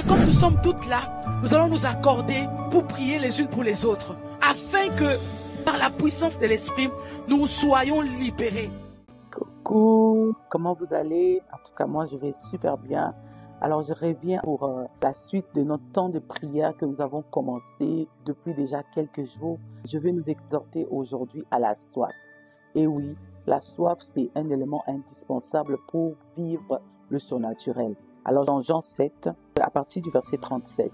comme nous sommes toutes là, nous allons nous accorder pour prier les unes pour les autres, afin que, par la puissance de l'Esprit, nous soyons libérés. Coucou, comment vous allez? En tout cas, moi, je vais super bien. Alors, je reviens pour la suite de notre temps de prière que nous avons commencé depuis déjà quelques jours. Je vais nous exhorter aujourd'hui à la soif. Et oui, la soif, c'est un élément indispensable pour vivre le surnaturel. Alors, dans Jean 7, à partir du verset 37,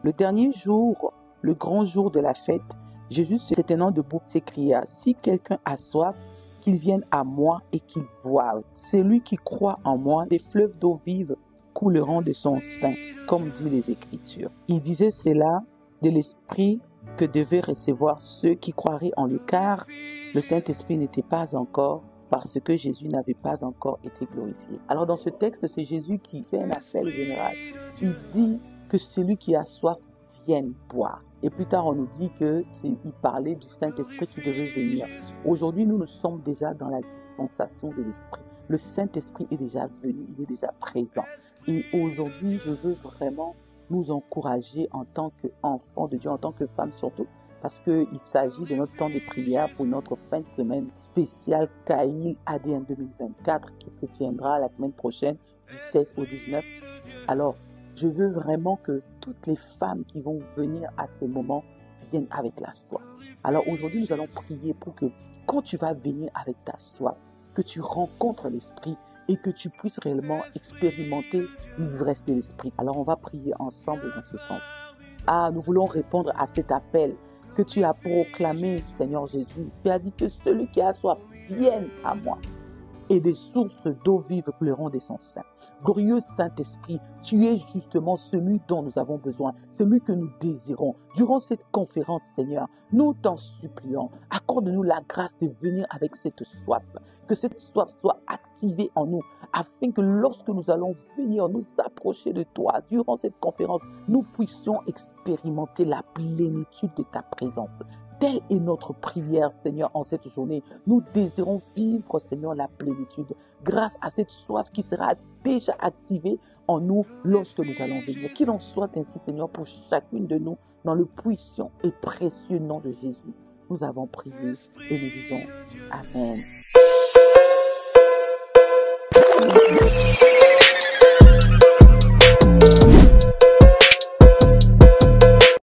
le dernier jour, le grand jour de la fête, Jésus, se tenant debout, s'écria, « Si quelqu'un a soif, qu'il vienne à moi et qu'il boive. Celui qui croit en moi, des fleuves d'eau vive couleront de son sein, comme dit les Écritures. » Il disait cela de l'Esprit que devaient recevoir ceux qui croiraient en lui, car le Saint-Esprit n'était pas encore, parce que Jésus n'avait pas encore été glorifié. Alors dans ce texte, c'est Jésus qui fait un appel général. Il dit que celui qui a soif vienne boire. Et plus tard, on nous dit qu'il parlait du Saint-Esprit qui devait venir. Aujourd'hui, nous sommes déjà dans la dispensation de l'Esprit. Le Saint-Esprit est déjà venu, il est déjà présent. Et aujourd'hui, je veux vraiment nous encourager en tant qu'enfants de Dieu, en tant que femmes surtout, parce qu'il s'agit de notre temps de prière pour notre fin de semaine spéciale Kaïl ADN 2024 qui se tiendra la semaine prochaine du 16 au 19. Alors, je veux vraiment que toutes les femmes qui vont venir à ce moment viennent avec la soif. Alors aujourd'hui, nous allons prier pour que quand tu vas venir avec ta soif, que tu rencontres l'Esprit et que tu puisses réellement expérimenter l'ivresse de l'Esprit. Alors on va prier ensemble dans ce sens. Nous voulons répondre à cet appel que tu as proclamé, Seigneur Jésus. Tu as dit que celui qui a soif vienne à moi et des sources d'eau vive couleront de son sein. Glorieux Saint-Esprit, tu es justement celui dont nous avons besoin, celui que nous désirons. Durant cette conférence, Seigneur, nous t'en supplions, accorde-nous la grâce de venir avec cette soif, que cette soif soit activée en nous, afin que lorsque nous allons venir nous approcher de toi, durant cette conférence, nous puissions expérimenter la plénitude de ta présence. Telle est notre prière, Seigneur, en cette journée. Nous désirons vivre, Seigneur, la plénitude grâce à cette soif qui sera déjà activée en nous lorsque nous allons venir. Qu'il en soit ainsi, Seigneur, pour chacune de nous, dans le puissant et précieux nom de Jésus. Nous avons prié et nous disons Amen.